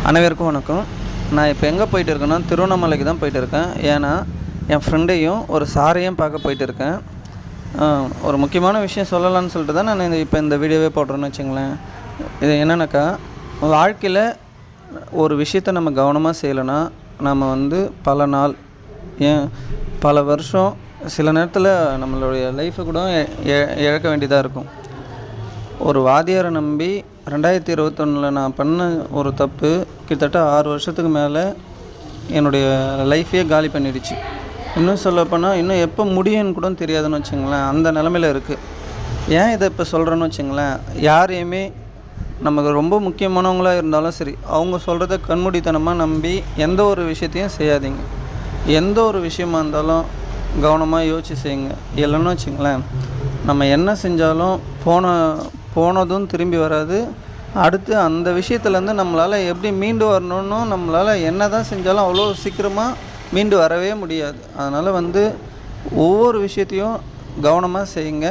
அனைவருக்கும் வணக்கம். நான் இப்போ எங்கே போயிட்டு இருக்கேன்னா திருவண்ணாமலைக்கு தான் போயிட்டு இருக்கேன். ஏன்னா என் ஃப்ரெண்டையும் ஒரு சாரையும் பார்க்க போயிட்டு இருக்கேன். ஒரு முக்கியமான விஷயம் சொல்லலாம்னு சொல்லிட்டு தான் நான் இப்போ இந்த வீடியோவே போடுறேன்னு வச்சுங்களேன். இது என்னென்னாக்கா, வாழ்க்கையில் ஒரு விஷயத்தை நம்ம கவனமாக செய்யலைன்னா நம்ம பல நாள் பல வருஷம் சில நேரத்தில் நம்மளுடைய லைஃப்பை கூட இழக்க வேண்டியதாக இருக்கும். ஒரு வாத்தியாரை நம்பி 2021 நான் பண்ண ஒரு தப்பு கிட்டத்தட்ட 6 வருஷத்துக்கு மேலே என்னுடைய லைஃப்பையே காலி பண்ணிடுச்சு. இன்னும் சொல்லப்போனால் இன்னும் எப்போ முடியும்னு கூட தெரியாதுன்னு வச்சுங்களேன். அந்த நிலமையில் இருக்குது. ஏன் இதை இப்போ சொல்கிறேன்னு வச்சுங்களேன், யாரையுமே நமக்கு ரொம்ப முக்கியமானவங்களாக இருந்தாலும் சரி, அவங்க சொல்கிறத கண்மூடித்தனமாக நம்பி எந்த ஒரு விஷயத்தையும் செய்யாதீங்க. எந்த ஒரு விஷயமா இருந்தாலும் கவனமாக யோசிச்சு செய்யுங்க. இல்லைன்னு வச்சுங்களேன், நம்ம என்ன செஞ்சாலும் போனதும் திரும்பி வராது. அடுத்து அந்த விஷயத்துலேருந்து நம்மளால் எப்படி மீண்டு வரணுன்னு நம்மளால் என்ன தான் செஞ்சாலும் அவ்வளோ சீக்கிரமாக மீண்டு வரவே முடியாது. அதனால் ஒவ்வொரு விஷயத்தையும் கவனமாக செய்யுங்க.